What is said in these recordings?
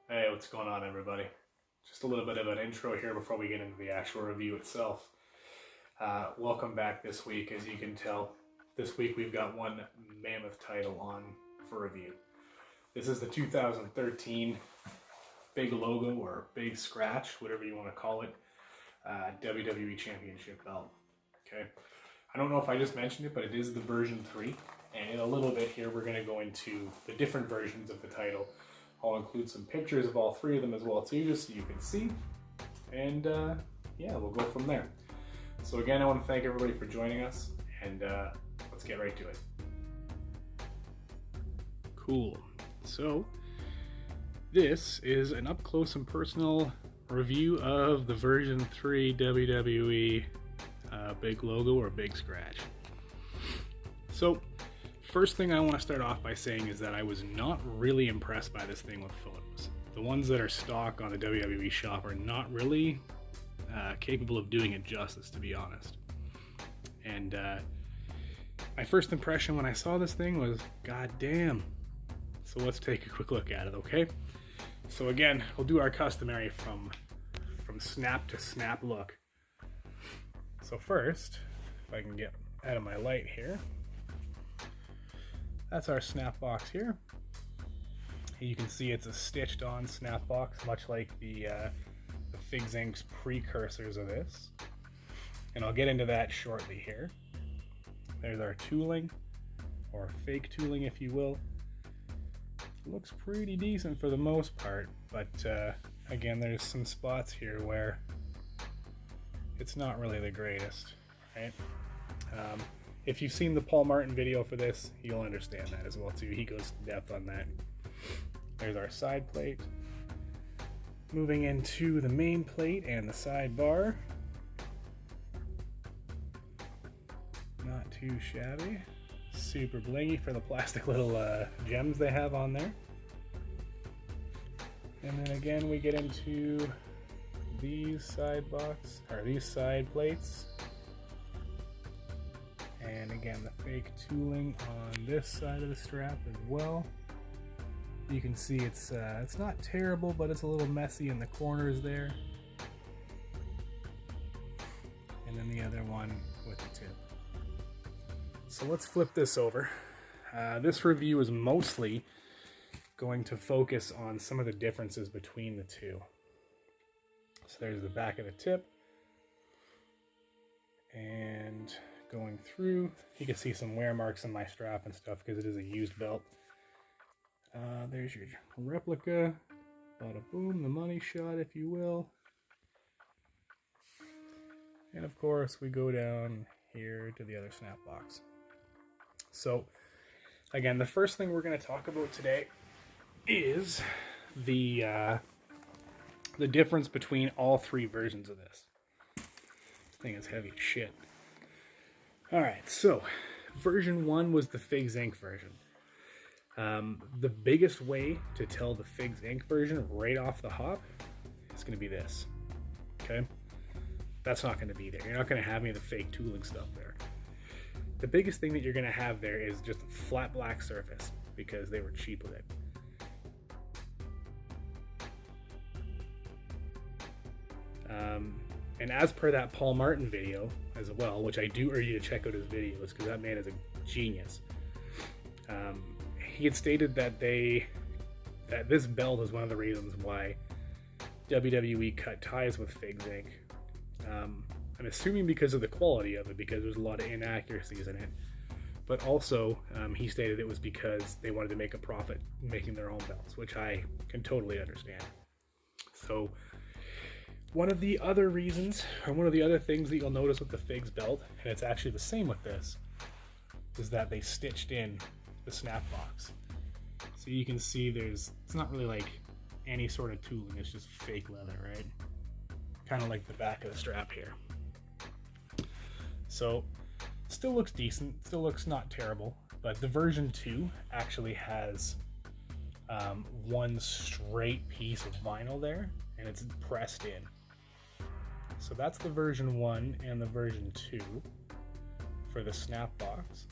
Hey, what's going on, everybody? Just a little bit of an intro here before we get into the actual review itself. Welcome back this week. As you can tell, this week we've got one mammoth title on for review. This is the 2013 Big Logo or Big Scratch, whatever you want to call it, WWE Championship belt. Okay, I don't know if I just mentioned it, but it is the version 3, and in a little bit here we're going to go into the different versions of the title. I'll include some pictures of all three of them as well too, just so you can see. And yeah, we'll go from there. So again, I want to thank everybody for joining us, and let's get right to it. Cool. So this is an up close and personal review of the version 3 WWE Big Logo or Big Scratch. So first thing I want to start off by saying is that I was not really impressed by this thing with photos. The ones that are stock on the WWEShop are not really capable of doing it justice, to be honest. And my first impression when I saw this thing was, god damn. So let's take a quick look at it, okay? So again, we'll do our customary from snap to snap look. So first, if I can get out of my light here, that's our snap box here. You can see it's a stitched on snap box, much like the Figs Inc.'s precursors of this. And I'll get into that shortly here. There's our tooling, or fake tooling if you will. It looks pretty decent for the most part, but again, there's some spots here where it's not really the greatest, right? If you've seen the Paul Martin video for this, you'll understand that as well too. He goes to depth on that. There's our side plate. Moving into the main plate and the sidebar. Not too shabby. Super blingy for the plastic little gems they have on there. And then again we get into these side plates. And again, the fake tooling on this side of the strap as well. You can see it's not terrible, but it's a little messy in the corners there. And then the other one with the tip. So let's flip this over. This review is mostly going to focus on some of the differences between the two. So there's the back of the tip. And going through, you can see some wear marks on my strap and stuff because it is a used belt. There's your replica, bada boom, the money shot if you will. And of course we go down here to the other snap box. So again, the first thing we're going to talk about today is the difference between all three versions of this. This thing is heavy as shit. Alright, so version 1 was the Figs Inc. version. The biggest way to tell the Figs Inc. version right off the hop is going to be this. Okay? That's not going to be there. You're not going to have any of the fake tooling stuff there. The biggest thing that you're going to have there is just a flat black surface because they were cheap with it. And as per that Paul Martin video as well, which I do urge you to check out his videos because that man is a genius. He had stated that this belt is one of the reasons why WWE cut ties with Figs Inc. I'm assuming because of the quality of it, because there's a lot of inaccuracies in it. But also, he stated it was because they wanted to make a profit making their own belts, which I can totally understand. So one of the other reasons, or one of the other things that you'll notice with the Figs belt, and it's actually the same with this, is that they stitched in the snap box. So you can see it's not really like any sort of tooling, it's just fake leather, right? Kind of like the back of the strap here. So still looks decent, still looks not terrible, but the version 2 actually has one straight piece of vinyl there, and it's pressed in. So that's the version 1 and the version 2 for the snap box.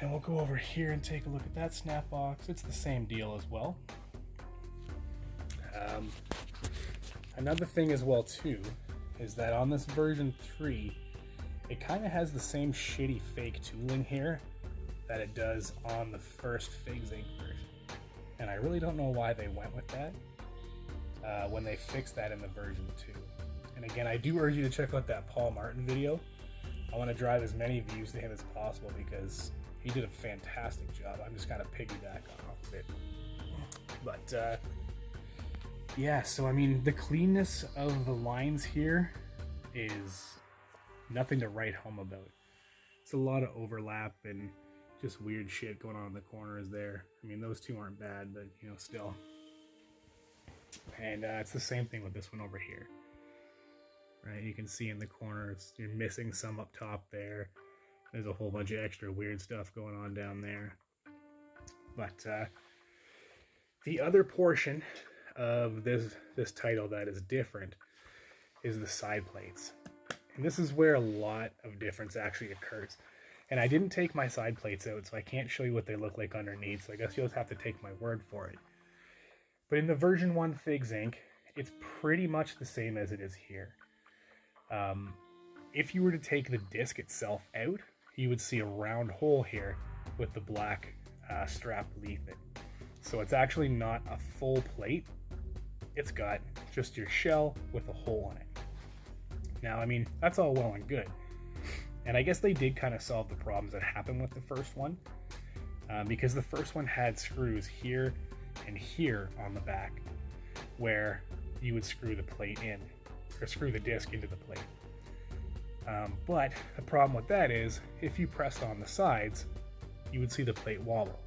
And we'll go over here and take a look at that snap box. It's the same deal as well. Another thing as well too is that on this version 3, it kind of has the same shitty fake tooling here that it does on the first Figs Inc. version. And I really don't know why they went with that when they fixed that in the version 2. And again, I do urge you to check out that Paul Martin video. I want to drive as many views to him as possible because he did a fantastic job. I'm just kind of piggybacking off of it. But yeah, so I mean, the cleanness of the lines here is nothing to write home about. It's a lot of overlap and just weird shit going on in the corners there. I mean, those two aren't bad, but you know, still. And it's the same thing with this one over here. Right, you can see in the corners, you're missing some up top there. There's a whole bunch of extra weird stuff going on down there. But the other portion of this title that is different is the side plates. And this is where a lot of difference actually occurs. And I didn't take my side plates out, so I can't show you what they look like underneath, so I guess you'll just have to take my word for it. But in the version 1 Figs Inc., it's pretty much the same as it is here. If you were to take the disc itself out, you would see a round hole here with the black strap beneath it. So it's actually not a full plate. It's got just your shell with a hole in it. Now, I mean, that's all well and good. And I guess they did kind of solve the problems that happened with the first one, because the first one had screws here and here on the back where you would screw the plate in, or screw the disc into the plate. But the problem with that is, if you pressed on the sides, you would see the plate wobble.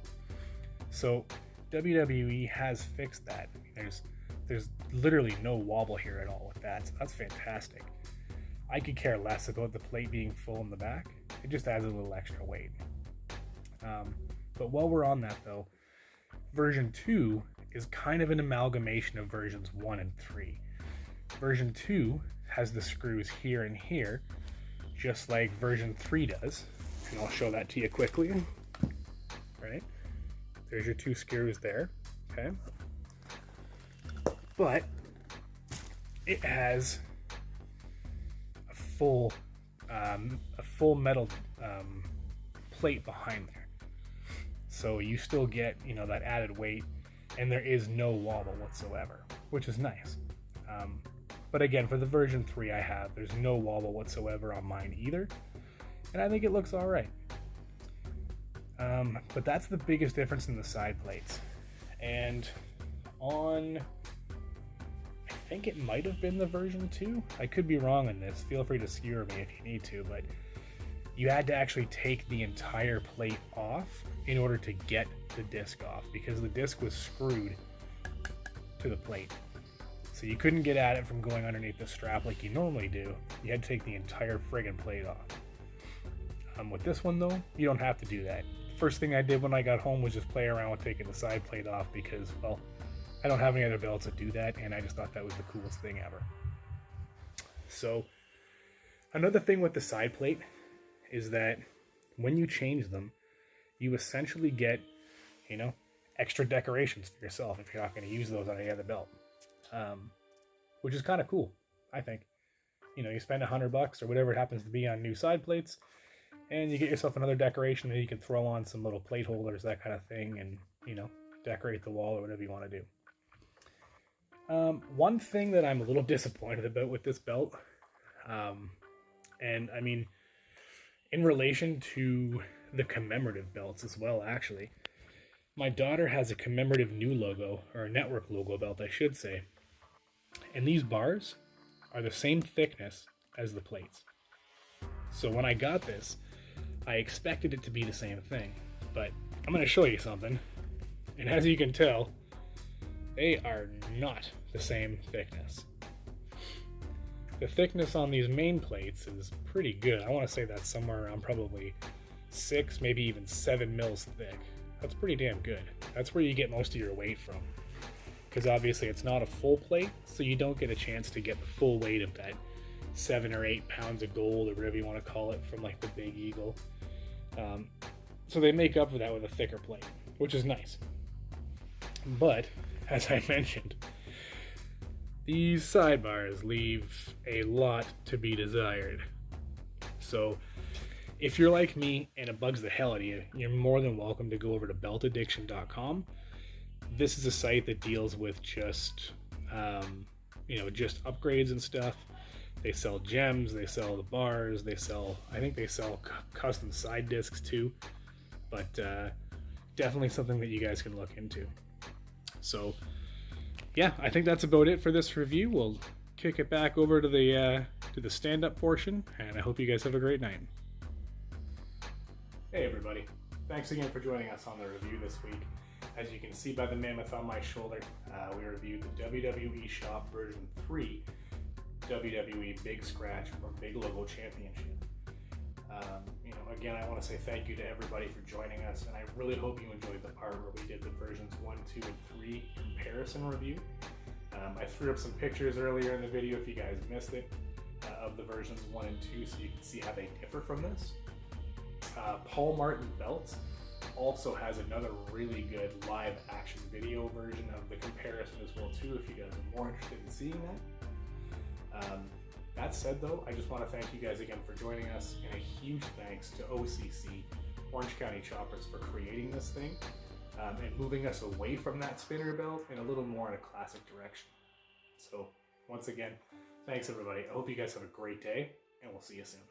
So WWE has fixed that. There's literally no wobble here at all with that, so that's fantastic. I could care less about the plate being full in the back. It just adds a little extra weight. But while we're on that though, version 2 is kind of an amalgamation of versions 1 and 3. Version 2 has the screws here and here, just like version 3 does. And I'll show that to you quickly. Right? There's your 2 screws there. Okay. But it has a full metal plate behind there. So you still get, you know, that added weight, and there is no wobble whatsoever, which is nice. But again, for the version 3 I have, there's no wobble whatsoever on mine either, and I think it looks all right. But that's the biggest difference in the side plates. And on, I think it might have been the version 2. I could be wrong on this. Feel free to skewer me if you need to, but you had to actually take the entire plate off in order to get the disc off, because the disc was screwed to the plate. So you couldn't get at it from going underneath the strap like you normally do. You had to take the entire friggin' plate off. With this one though, you don't have to do that. First thing I did when I got home was just play around with taking the side plate off because, well, I don't have any other belts that do that, and I just thought that was the coolest thing ever. So another thing with the side plate is that when you change them, you essentially get, you know, extra decorations for yourself if you're not going to use those on any other belt, which is kind of cool, I think. You know, you spend $100 or whatever it happens to be on new side plates, and you get yourself another decoration that you can throw on some little plate holders, that kind of thing, and, you know, decorate the wall or whatever you want to do. One thing that I'm a little disappointed about with this belt, and I mean, in relation to the commemorative belts as well, actually, my daughter has a commemorative new logo, or a network logo belt, I should say, and these bars are the same thickness as the plates. So when I got this, I expected it to be the same thing, but I'm going to show you something, and as you can tell, they are not the same thickness. The thickness on these main plates is pretty good. I want to say that's somewhere around probably 6, maybe even 7 mils thick. That's pretty damn good. That's where you get most of your weight from, because obviously it's not a full plate, so you don't get a chance to get the full weight of that 7 or 8 pounds of gold, or whatever you want to call it, from like the Big Eagle. So they make up for that with a thicker plate, which is nice. But as I mentioned, these sidebars leave a lot to be desired. So if you're like me and it bugs the hell out of you, you're more than welcome to go over to beltaddiction.com. This is a site that deals with just just upgrades and stuff. They sell gems, they sell the bars, I think they sell custom side discs too, but definitely something that you guys can look into. So yeah, I think that's about it for this review. We'll kick it back over to the stand-up portion, and I hope you guys have a great night. Hey everybody, thanks again for joining us on the review this week. As you can see by the mammoth on my shoulder, we reviewed the WWEShop version 3 WWE Big Scratch or Big Logo Championship. Again, I want to say thank you to everybody for joining us, and I really hope you enjoyed the part where we did the versions 1, 2, and 3 comparison review. I threw up some pictures earlier in the video if you guys missed it, of the versions 1 and 2, so you can see how they differ from this. Paul Martin Belts also has another really good live action video version of the comparison as well too, if you guys are more interested in seeing that. That said though, I just want to thank you guys again for joining us, and a huge thanks to OCC, Orange County Choppers, for creating this thing and moving us away from that spinner belt and a little more in a classic direction. So once again, thanks everybody. I hope you guys have a great day, and we'll see you soon.